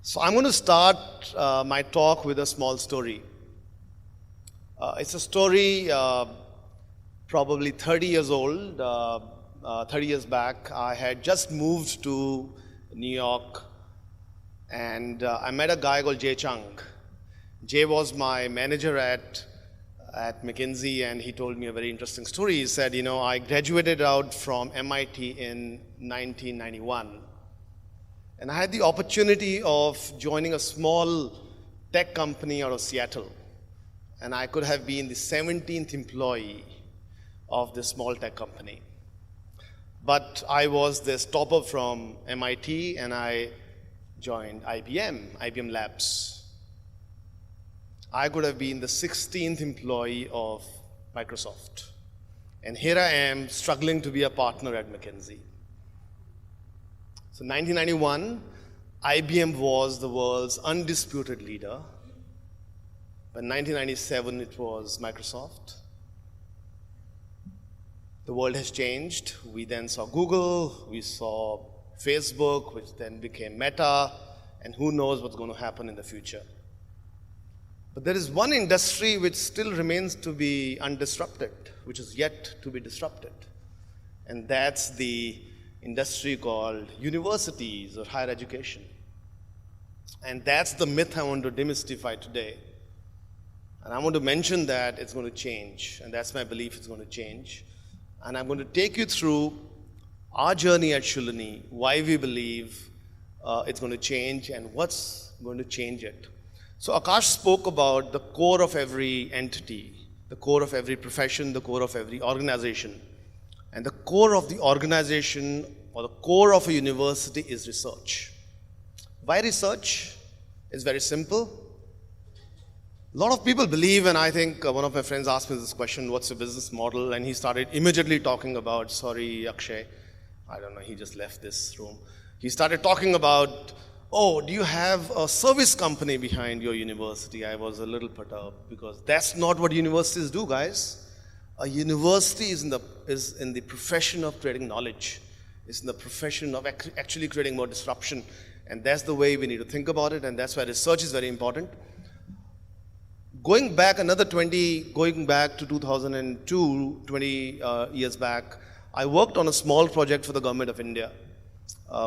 So I'm going to start my talk with a small story. It's a story probably 30 years old. 30 years back, I had just moved to New York, and I met a guy called Jay Chung. Jay was my manager at McKinsey, and he told me a very interesting story. He said, you know, I graduated out from MIT in 1991. And I had the opportunity of joining a small tech company out of Seattle. And I could have been the 17th employee of this small tech company. But I was this topper from MIT, and I joined IBM Labs. I could have been the 16th employee of Microsoft. And here I am struggling to be a partner at McKinsey. So 1991, IBM was the world's undisputed leader. But 1997, it was Microsoft. The world has changed. We then saw Google, we saw Facebook, which then became Meta, and who knows what's going to happen in the future. But there is one industry which still remains to be undisrupted, which is yet to be disrupted. And that's the industry called universities or higher education. And that's the myth I want to demystify today. And I want to mention that it's going to change, and that's my belief, it's going to change. And I'm going to take you through our journey at Shoolini, why we believe it's going to change and what's going to change it. So Akash spoke about the core of every entity, the core of every profession, the core of every organization. And the core of the organization or the core of a university is research. Why research? It's very simple. A lot of people believe, and I think one of my friends asked me this question, what's your business model? And he started immediately talking about, sorry, Akshay, I don't know, he just left this room. He started talking about, oh, do you have a service company behind your university? I was a little perturbed because that's not what universities do, guys. A university is in the profession of creating knowledge. It's in the profession of actually creating more disruption. And that's the way we need to think about it, and that's why research is very important. Going back to 2002, 20 years back, I worked on a small project for the government of India.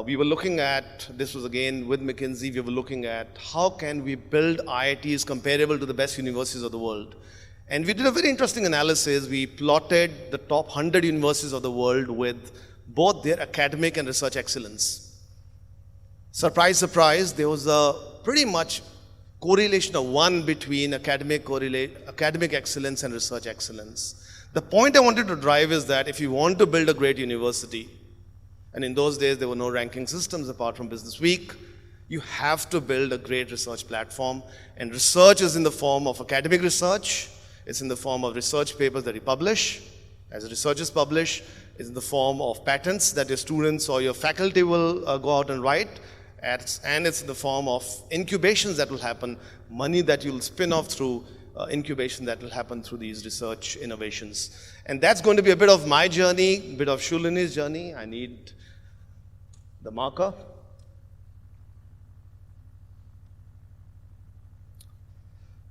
We were looking at, this was again with McKinsey, we were looking at how can we build IITs comparable to the best universities of the world. And we did a very interesting analysis. We plotted the top 100 universities of the world with both their academic and research excellence. Surprise, surprise, there was a pretty much correlation of 1 between academic excellence and research excellence. The point I wanted to drive is that if you want to build a great university, and in those days there were no ranking systems apart from Business Week, you have to build a great research platform. And research is in the form of academic research, it's in the form of research papers that you publish, as researchers publish, it's in the form of patents that your students or your faculty will go out and write, and it's in the form of incubations that will happen, money that you'll spin off through incubation that will happen through these research innovations. And that's going to be a bit of my journey, a bit of Shoolini's journey. I need the marker.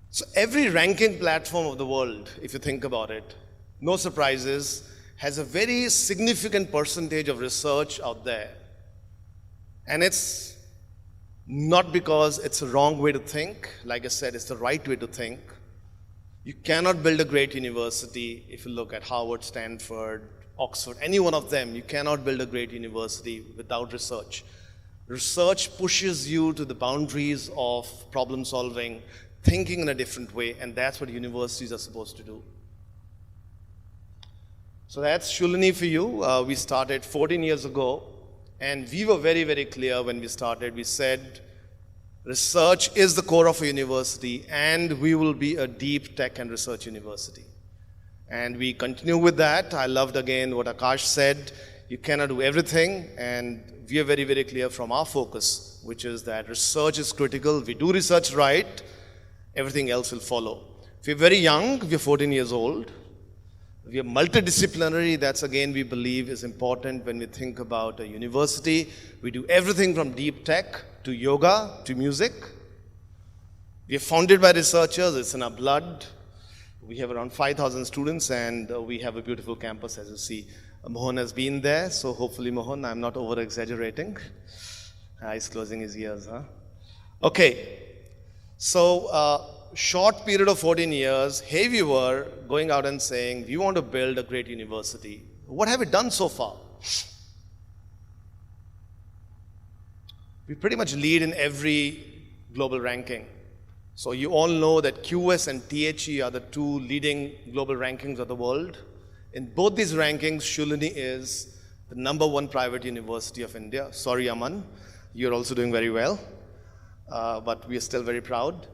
So every ranking platform of the world, if you think about it, no surprises, has a very significant percentage of research out there. And it's not because it's a wrong way to think. Like I said, it's the right way to think. You cannot build a great university if you look at Harvard, Stanford, Oxford, any one of them. You cannot build a great university without research. Research pushes you to the boundaries of problem solving, thinking in a different way, and that's what universities are supposed to do. So that's Shoolini for you. We started 14 years ago, and we were very, very clear when we started. We said, research is the core of a university, and we will be a deep tech and research university. And we continue with that. I loved again what Akash said. You cannot do everything, and we are very, very clear from our focus, which is that research is critical. If we do research right, everything else will follow. If we're very young, we're 14 years old. We are multidisciplinary. That's again, we believe is important when we think about a university. We do everything from deep tech to yoga, to music. We are founded by researchers, it's in our blood. We have around 5,000 students and we have a beautiful campus, as you see. Mohan has been there, so hopefully Mohan, I'm not over-exaggerating. He's closing his ears, huh? Okay, so short period of 14 years, here we were going out and saying, we want to build a great university. What have we done so far? We pretty much lead in every global ranking. So you all know that QS and THE are the two leading global rankings of the world. In both these rankings, Shoolini is the #1 private university of India. Sorry, Aman, you're also doing very well, but we are still very proud.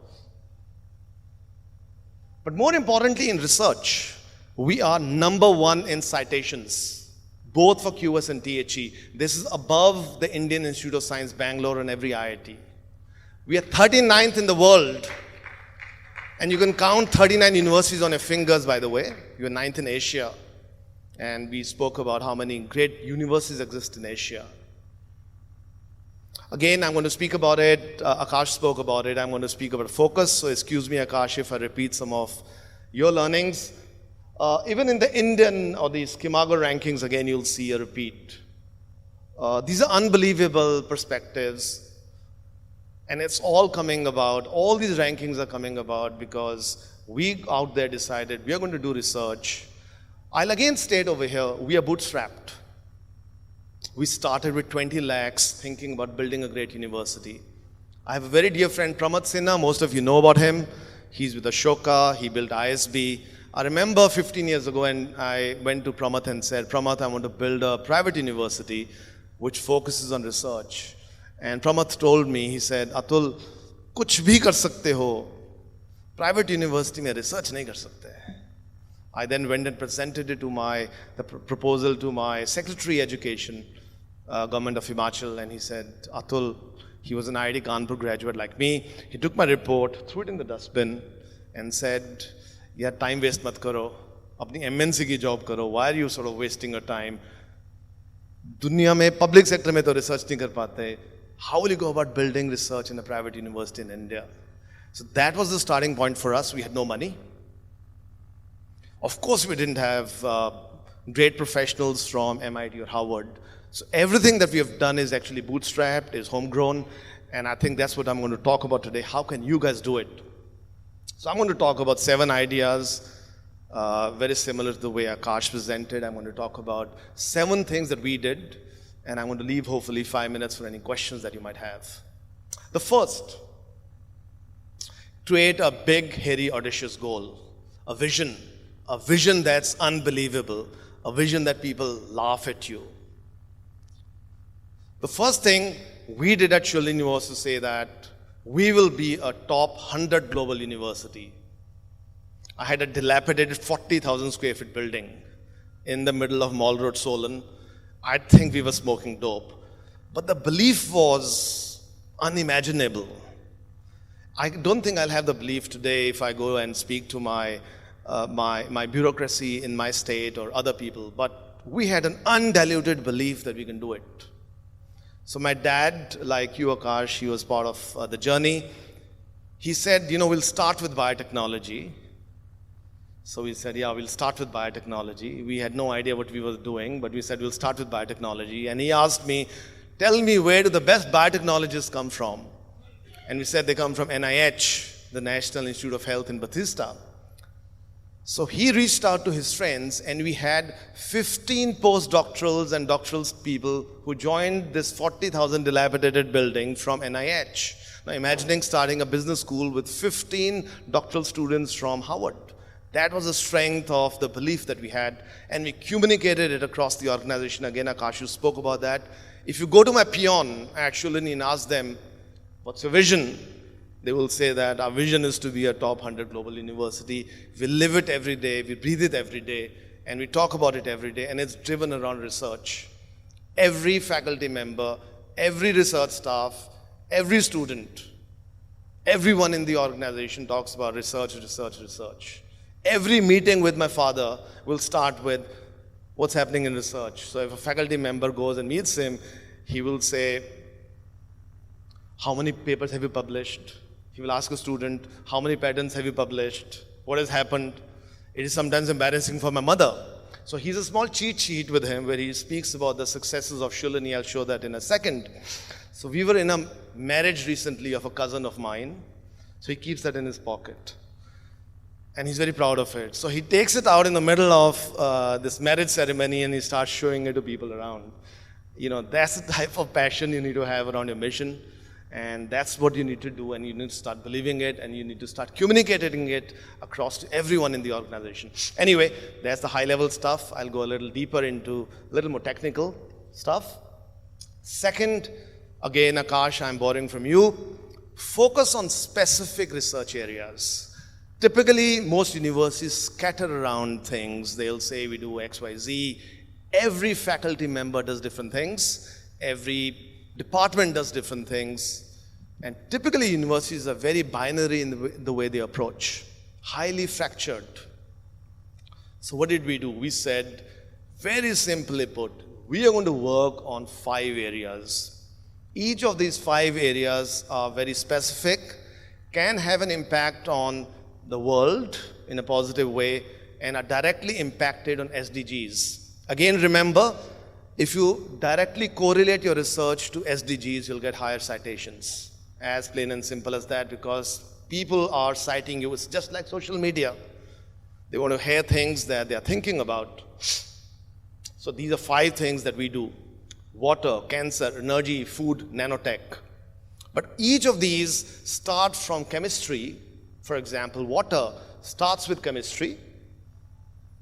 But more importantly, in research, we are #1 in citations, both for QS and THE. This is above the Indian Institute of Science, Bangalore, and every IIT. We are 39th in the world, and you can count 39 universities on your fingers, by the way. You are 9th in Asia, and we spoke about how many great universities exist in Asia. Again, I'm going to speak about it. Akash spoke about it. I'm going to speak about focus, so excuse me, Akash, if I repeat some of your learnings. Even in the Indian or the Skimago rankings, again, you'll see a repeat. These are unbelievable perspectives. And it's all coming about, all these rankings are coming about because we out there decided we are going to do research. I'll again state over here, we are bootstrapped. We started with 20 lakhs thinking about building a great university. I have a very dear friend, Pramat Sinha, most of you know about him. He's with Ashoka, he built ISB. I remember 15 years ago and I went to Pramat and said, Pramat, I want to build a private university which focuses on research. And Pramath told me, he said, Atul, kuch bhi kar sakte ho. Private university mein research nahi kar sakte. I then went and presented it to the proposal to my Secretary Education, Government of Himachal, and he said, Atul, he was an IIT Kanpur graduate like me. He took my report, threw it in the dustbin, and said, yeah, time waste mat karo. Apni MNC ki job karo. Why are you sort of wasting your time? Dunya mein, public sector mein to research nahi kar pate. How will you go about building research in a private university in India? So that was the starting point for us. We had no money. Of course, we didn't have great professionals from MIT or Harvard. So everything that we have done is actually bootstrapped, is homegrown, and I think that's what I'm going to talk about today. How can you guys do it? So I'm going to talk about 7 ideas, very similar to the way Akash presented. I'm going to talk about 7 things that we did, and I'm going to leave hopefully 5 minutes for any questions that you might have. The first, create a big, hairy, audacious goal, a vision that's unbelievable, a vision that people laugh at you. The first thing we did at Shoolini was to say that we will be a top 100 global university. I had a dilapidated 40,000 square feet building in the middle of Mall Road, Solon. I think we were smoking dope. But the belief was unimaginable. I don't think I'll have the belief today if I go and speak to my bureaucracy in my state or other people, but we had an undiluted belief that we can do it. So my dad, like you, Akash, he was part of the journey. He said, we'll start with biotechnology. So we said, yeah, we'll start with biotechnology. We had no idea what we were doing, but we said, we'll start with biotechnology. And he asked me, tell me, where do the best biotechnologists come from? And we said, they come from NIH, the National Institute of Health in Bethesda. So he reached out to his friends, and we had 15 postdoctorals and doctoral people who joined this 40,000 dilapidated building from NIH. Now imagining starting a business school with 15 doctoral students from Harvard. That was the strength of the belief that we had, and we communicated it across the organization. Again, Akash, you spoke about that. If you go to my peon at Shoolini and ask them, what's your vision? They will say that our vision is to be a top 100 global university. We live it every day, we breathe it every day, and we talk about it every day, and it's driven around research. Every faculty member, every research staff, every student, everyone in the organization talks about research, research, research. Every meeting with my father will start with what's happening in research. So if a faculty member goes and meets him, he will say, How many papers have you published? He will ask a student, how many patents have you published? What has happened? It is sometimes embarrassing for my mother. So he's a small cheat sheet with him where he speaks about the successes of Shoolini. I'll show that in a second. So we were in a marriage recently of a cousin of mine. So he keeps that in his pocket. And he's very proud of it. So he takes it out in the middle of this marriage ceremony and he starts showing it to people around. You know, that's the type of passion you need to have around your mission. And that's what you need to do, and you need to start believing it, and you need to start communicating it across to everyone in the organization. Anyway, that's the high-level stuff. I'll go a little deeper into a little more technical stuff. Second, again, Akash, I'm borrowing from you. Focus on specific research areas. Typically, most universities scatter around things. They'll say we do X, Y, Z. Every faculty member does different things. Every department does different things, and typically universities are very binary in the way they approach, highly fractured. So what did we do? We said, very simply put, we are going to work on 5 areas. Each of these 5 areas are very specific, can have an impact on the world in a positive way, and are directly impacted on SDGs. Again, remember, if you directly correlate your research to SDGs, you'll get higher citations. As plain and simple as that, because people are citing you. It's just like social media. They want to hear things that they're thinking about. So these are 5 things that we do. Water, cancer, energy, food, nanotech. But each of these start from chemistry. For example, water starts with chemistry.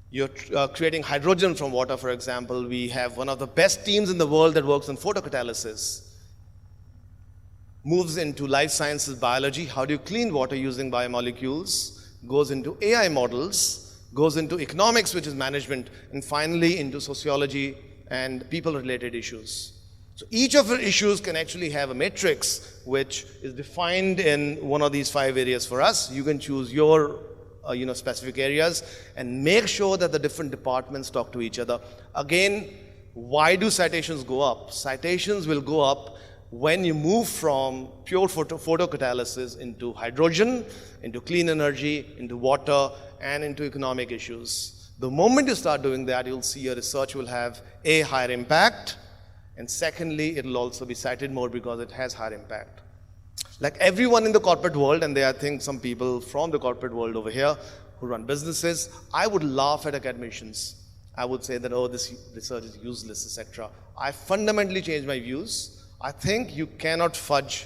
You're creating hydrogen from water, for example. We have one of the best teams in the world that works on photocatalysis. Moves into life sciences, biology. How do you clean water using biomolecules? Goes into AI models. Goes into economics, which is management. And finally, into sociology and people-related issues. So each of the issues can actually have a matrix, which is defined in one of these 5 areas for us. You can choose your specific areas, and make sure that the different departments talk to each other. Again, why do citations go up? Citations will go up when you move from pure photocatalysis into hydrogen, into clean energy, into water, and into economic issues. The moment you start doing that, you'll see your research will have a higher impact, and secondly, it'll also be cited more because it has higher impact. Like everyone in the corporate world, and there are, I think, some people from the corporate world over here who run businesses, I would laugh at academicians. I would say that, oh, this research is useless, etc. I fundamentally changed my views. I think you cannot fudge,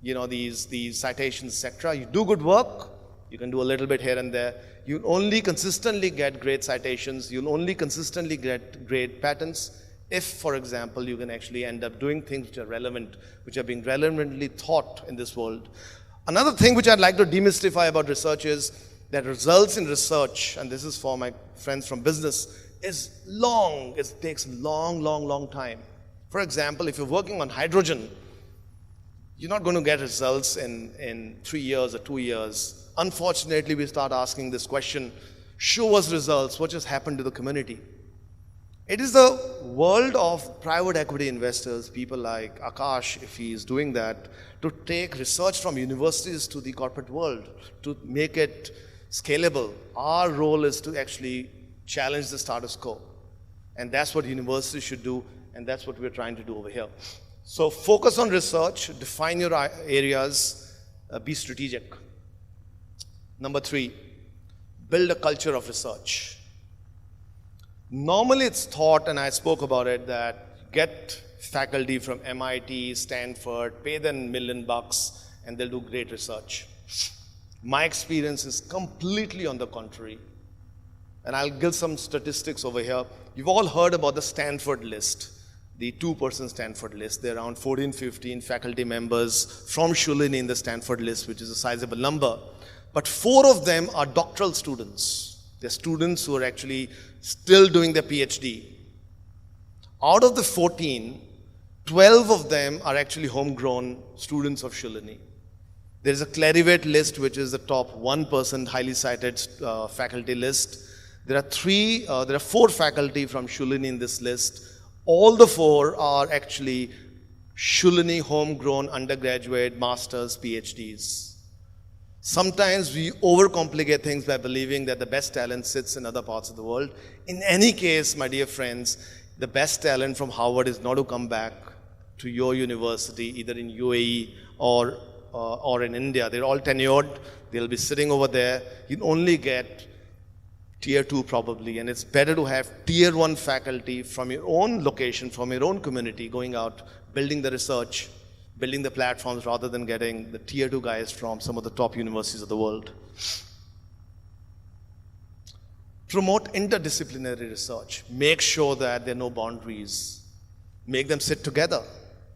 these citations, etc. You do good work, you can do a little bit here and there. You'll only consistently get great citations. You'll only consistently get great patents if, for example, you can actually end up doing things which are relevant, which are being relevantly taught in this world. Another thing which I'd like to demystify about research is that results in research, and this is for my friends from business, is long. It takes a long time. For example, if you're working on hydrogen, you're not going to get results in 3 years or 2 years. Unfortunately, we start asking this question, show us results, what just happened to the community? It is the world of private equity investors, people like Akash, if he is doing that, to take research from universities to the corporate world, to make it scalable. Our role is to actually challenge the status quo. And that's what universities should do, and that's what we're trying to do over here. So focus on research, define your areas, be strategic. Number 3, build a culture of research. Normally it's thought, and I spoke about it, that get faculty from MIT, Stanford, pay them $1 million, and they'll do great research. My experience is completely on the contrary. And I'll give some statistics over here. You've all heard about the Stanford list, the 2-person Stanford list. There are around 14, 15 faculty members from Shoolini in the Stanford list, which is a sizable number. But 4 of them are doctoral students. They're students who are actually still doing their PhD. Out of the 14, 12 of them are actually homegrown students of Shoolini. There's a Clarivate list, which is the top 1% highly cited faculty list. There are 4 faculty from Shoolini in this list. All the 4 are actually Shoolini homegrown undergraduate, masters, PhDs. Sometimes we overcomplicate things by believing that the best talent sits in other parts of the world. In any case, my dear friends, the best talent from Harvard is not to come back to your university, either in UAE or in India. They're all tenured. They'll be sitting over there. You only get tier 2 probably, and it's better to have tier 1 faculty from your own location, from your own community, going out, building the research, building the platforms, rather than getting the tier 2 guys from some of the top universities of the world. Promote interdisciplinary research. Make sure that there are no boundaries. Make them sit together.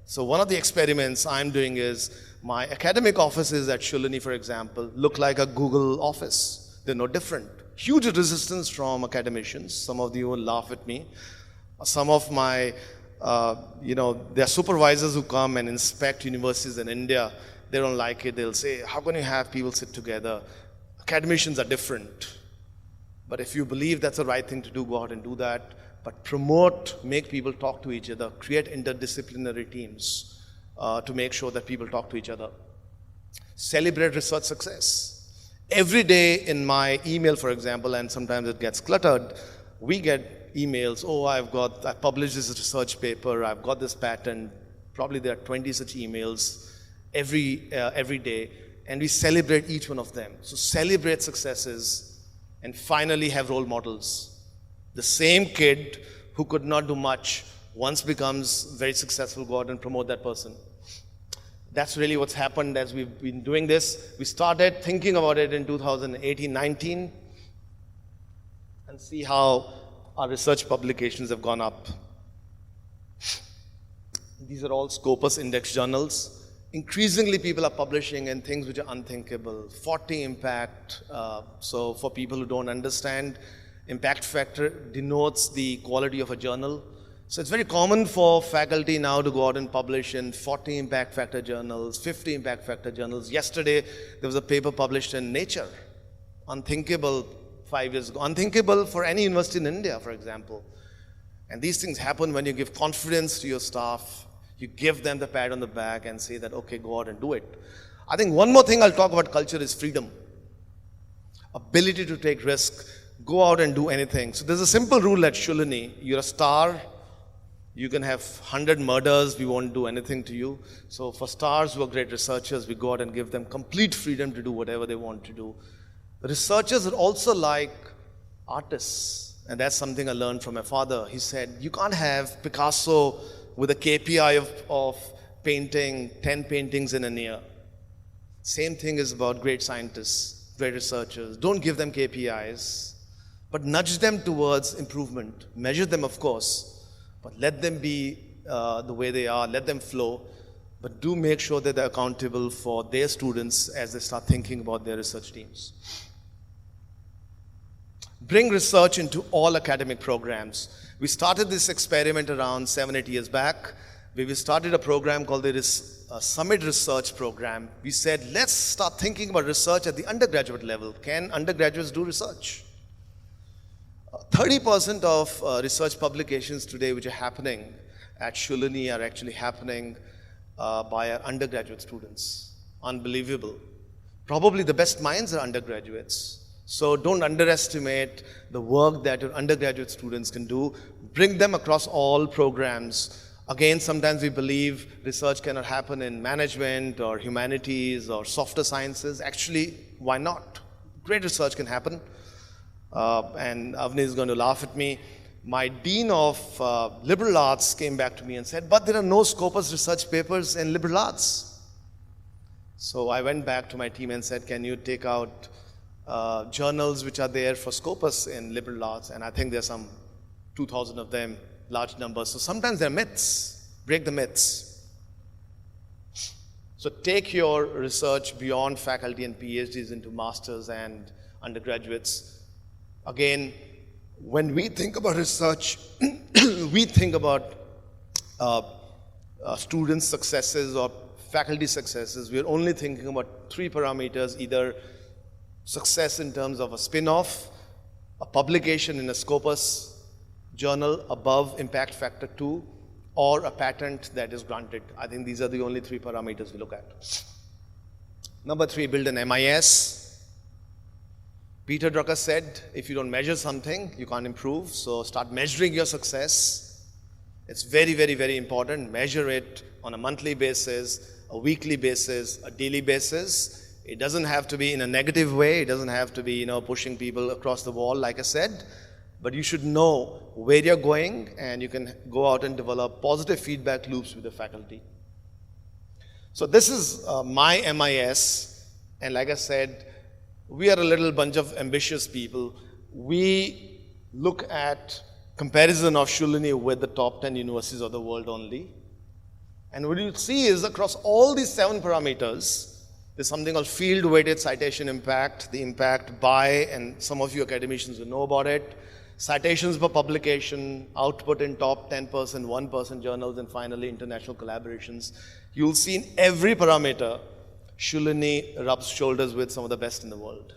So one of the experiments I'm doing is my academic offices at Shoolini, for example, look like a Google office. They're no different. Huge resistance from academicians. Some of you will laugh at me. Some of my, there are supervisors who come and inspect universities in India. They don't like it. They'll say, how can you have people sit together? Academicians are different. But if you believe that's the right thing to do, go out and do that. But promote, make people talk to each other, create interdisciplinary teams to make sure that people talk to each other. Celebrate research success. Every day in my email, for example, and sometimes it gets cluttered, we get emails, oh, I published this research paper, I've got this patent. Probably there are 20 such emails every day, and we celebrate each one of them. So celebrate successes, and finally have role models. The same kid who could not do much once becomes very successful, go out and promote that person. That's really what's happened as we've been doing this. We started thinking about it in 2018-19 and see how our research publications have gone up. These are all Scopus index journals. Increasingly, people are publishing in things which are unthinkable. 40 impact. So for people who don't understand, impact factor denotes the quality of a journal. So it's very common for faculty now to go out and publish in 40 impact factor journals, 50 impact factor journals. Yesterday, there was a paper published in Nature. Unthinkable 5 years ago. Unthinkable for any university in India, for example. And these things happen when you give confidence to your staff. You give them the pat on the back and say that, okay, go out and do it. I think one more thing I'll talk about culture is freedom. Ability to take risk. Go out and do anything. So there's a simple rule at Shoolini. You're a star. You can have 100 murders, we won't do anything to you. So for stars who are great researchers, we go out and give them complete freedom to do whatever they want to do. The researchers are also like artists. And that's something I learned from my father. He said, you can't have Picasso with a KPI of painting 10 paintings in a year. Same thing is about great scientists, great researchers. Don't give them KPIs, but nudge them towards improvement. Measure them, of course. But let them be the way they are, let them flow, but do make sure that they're accountable for their students as they start thinking about their research teams. Bring research into all academic programs. We started this experiment around 7-8 years back, where we started a program called the Summit Research Program. We said, let's start thinking about research at the undergraduate level. Can undergraduates do research? 30% of research publications today which are happening at Shoolini are actually happening by our undergraduate students. Unbelievable. Probably the best minds are undergraduates. So don't underestimate the work that your undergraduate students can do. Bring them across all programs. Again, sometimes we believe research cannot happen in management or humanities or softer sciences. Actually, why not? Great research can happen. And Avni is going to laugh at me. My dean of liberal arts came back to me and said, but there are no Scopus research papers in liberal arts. So I went back to my team and said, can you take out journals which are there for Scopus in liberal arts? And I think there's some 2,000 of them, large numbers. So sometimes they're myths. Break the myths. So take your research beyond faculty and PhDs into masters and undergraduates. Again, when we think about research, we think about student successes or faculty successes. We're only thinking about 3 parameters, either success in terms of a spin-off, a publication in a Scopus journal above impact factor 2, or a patent that is granted. I think these are the only 3 parameters we look at. Number 3, build an MIS. Peter Drucker said, if you don't measure something, you can't improve. So start measuring your success. It's very, very, very important. Measure it on a monthly basis, a weekly basis, a daily basis. It doesn't have to be in a negative way. It doesn't have to be, pushing people across the wall, like I said. But you should know where you're going, and you can go out and develop positive feedback loops with the faculty. So this is my MIS, and like I said, we are a little bunch of ambitious people. We look at comparison of Shoolini with the top 10 universities of the world only. And what you see is across all these 7 parameters, there's something called field-weighted citation impact, the impact by, and some of you academicians will know about it, citations per publication, output in top 10%, 1% journals, and finally international collaborations. You'll see in every parameter, Shoolini rubs shoulders with some of the best in the world.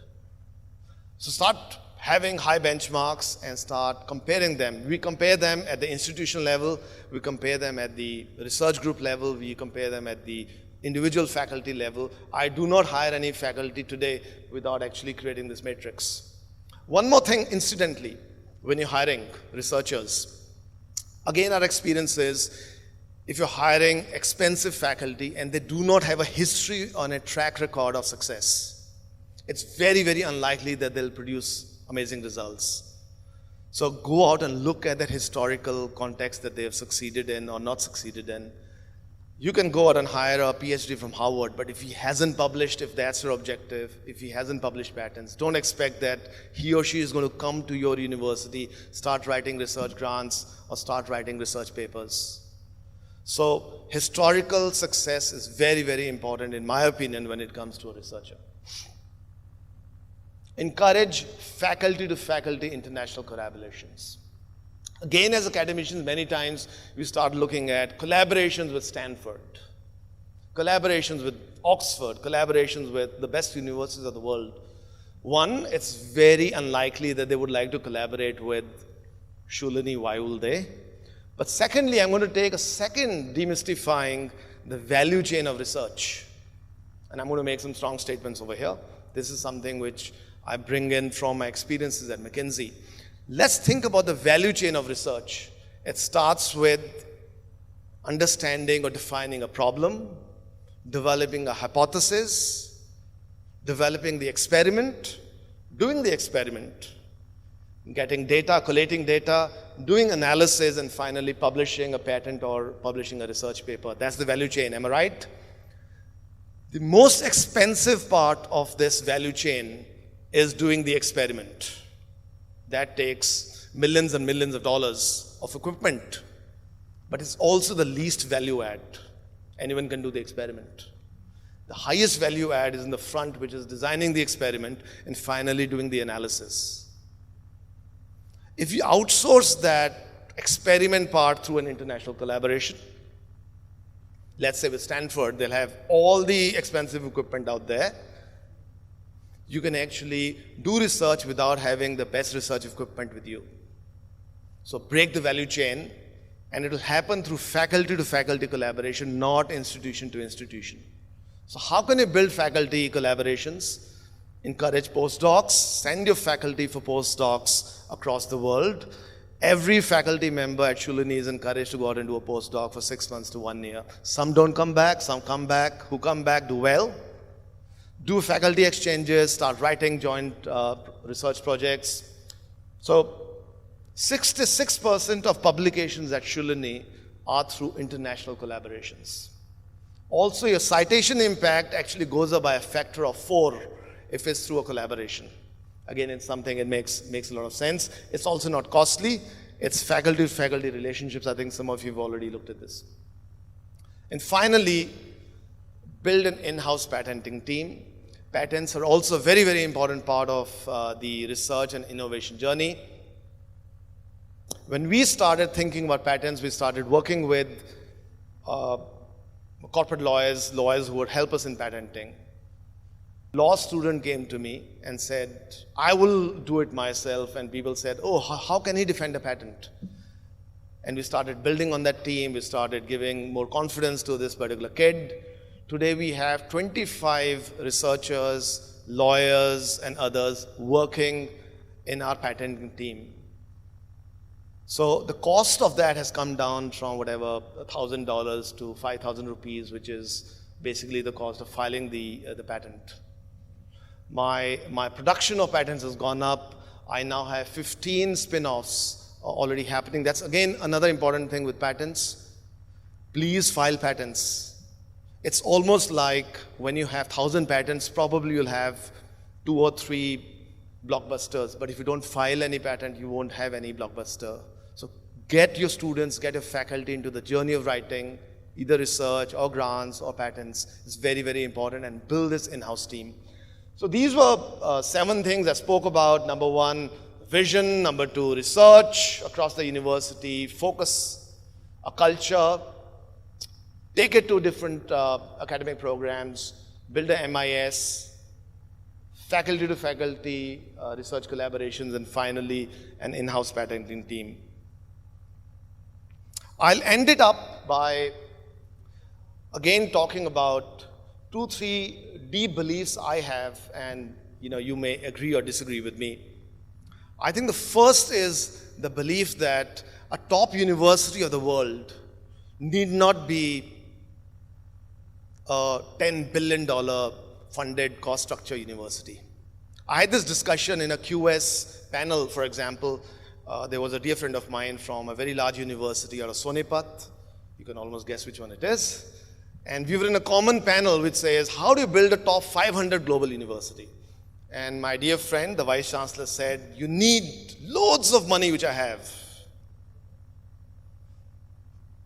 So start having high benchmarks and start comparing them. We compare them at the institutional level, we compare them at the research group level, we compare them at the individual faculty level. I do not hire any faculty today without actually creating this matrix. One more thing, incidentally, when you're hiring researchers, again, our experience is if you're hiring expensive faculty and they do not have a history on a track record of success, it's very, very unlikely that they'll produce amazing results. So go out and look at that historical context that they have succeeded in or not succeeded in. You can go out and hire a PhD from Harvard, but if he hasn't published, if that's your objective, if he hasn't published patents, don't expect that he or she is going to come to your university, start writing research grants, or start writing research papers. So historical success is very, very important, in my opinion, when it comes to a researcher. Encourage faculty-to-faculty international collaborations. Again, as academicians, many times we start looking at collaborations with Stanford, collaborations with Oxford, collaborations with the best universities of the world. One, it's very unlikely that they would like to collaborate with Shoolini. Why will they? But secondly, I'm going to take a second demystifying the value chain of research. And I'm going to make some strong statements over here. This is something which I bring in from my experiences at McKinsey. Let's think about the value chain of research. It starts with understanding or defining a problem, developing a hypothesis, developing the experiment, doing the experiment, getting data, collating data, doing analysis, and finally publishing a patent or publishing a research paper. That's the value chain, am I right? The most expensive part of this value chain is doing the experiment. That takes millions and millions of dollars of equipment, but it's also the least value add. Anyone can do the experiment. The highest value add is in the front, which is designing the experiment and finally doing the analysis. If you outsource that experiment part through an international collaboration, let's say with Stanford, they'll have all the expensive equipment out there. You can actually do research without having the best research equipment with you. So break the value chain, and it will happen through faculty-to-faculty collaboration, not institution-to-institution. So how can you build faculty collaborations? Encourage postdocs, send your faculty for postdocs across the world. Every faculty member at Shoolini is encouraged to go out and do a postdoc for 6 months to 1 year. Some don't come back, some come back. Who come back do well. Do faculty exchanges, start writing joint research projects. So 66% of publications at Shoolini are through international collaborations. Also, your citation impact actually goes up by a factor of 4 if it's through a collaboration. Again, it's something that makes a lot of sense. It's also not costly. It's faculty-to-faculty relationships. I think some of you have already looked at this. And finally, build an in-house patenting team. Patents are also a very, very important part of the research and innovation journey. When we started thinking about patents, we started working with corporate lawyers who would help us in patenting. Law student came to me and said, I will do it myself. And people said, oh, how can he defend a patent? And we started building on that team. We started giving more confidence to this particular kid. Today we have 25 researchers, lawyers, and others working in our patenting team. So the cost of that has come down from whatever, $1,000 to 5,000 rupees, which is basically the cost of filing the patent. My production of patents has gone up. I now have 15 spin-offs already happening. That's again another important thing with patents. Please file patents. It's almost like when you have 1,000 patents, probably you'll have 2 or 3 blockbusters. But if you don't file any patent, you won't have any blockbuster. So get your students, get your faculty into the journey of writing, either research or grants or patents. It's very, very important, and build this in-house team. So these were 7 things I spoke about. Number 1, vision. Number 2, research across the university, focus a culture, take it to different academic programs, build a MIS, faculty to faculty, research collaborations, and finally an in-house patenting team. I'll end it up by again talking about 2, 3 deep beliefs I have, and you may agree or disagree with me. I think the first is the belief that a top university of the world need not be a $10 billion funded cost structure university. I had this discussion in a QS panel, for example. There was a dear friend of mine from a very large university out of Sonipat. You can almost guess which one it is. And we were in a common panel which says, how do you build a top 500 global university? And my dear friend, the Vice Chancellor, said, you need loads of money, which I have.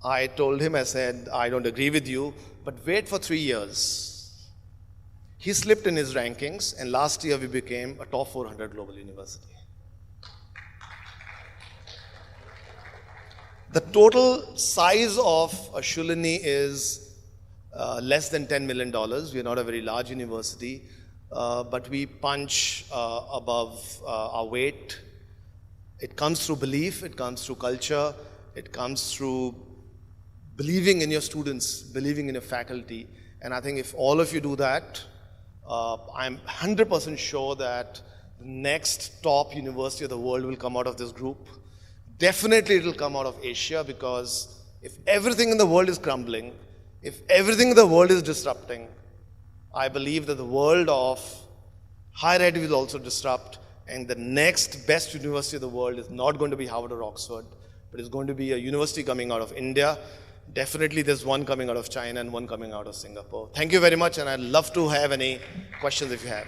I told him, I said, I don't agree with you, but wait for 3 years. He slipped in his rankings, and last year we became a top 400 global university. The total size of Shoolini is less than $10 million. We are not a very large university. But we punch above our weight. It comes through belief, it comes through culture, it comes through believing in your students, believing in your faculty. And I think if all of you do that, I'm 100% sure that the next top university of the world will come out of this group. Definitely it will come out of Asia, because if everything in the world is crumbling, if everything in the world is disrupting, I believe that the world of higher ed will also disrupt, and the next best university of the world is not going to be Harvard or Oxford, but it's going to be a university coming out of India. Definitely there's one coming out of China and one coming out of Singapore. Thank you very much, and I'd love to have any questions if you have.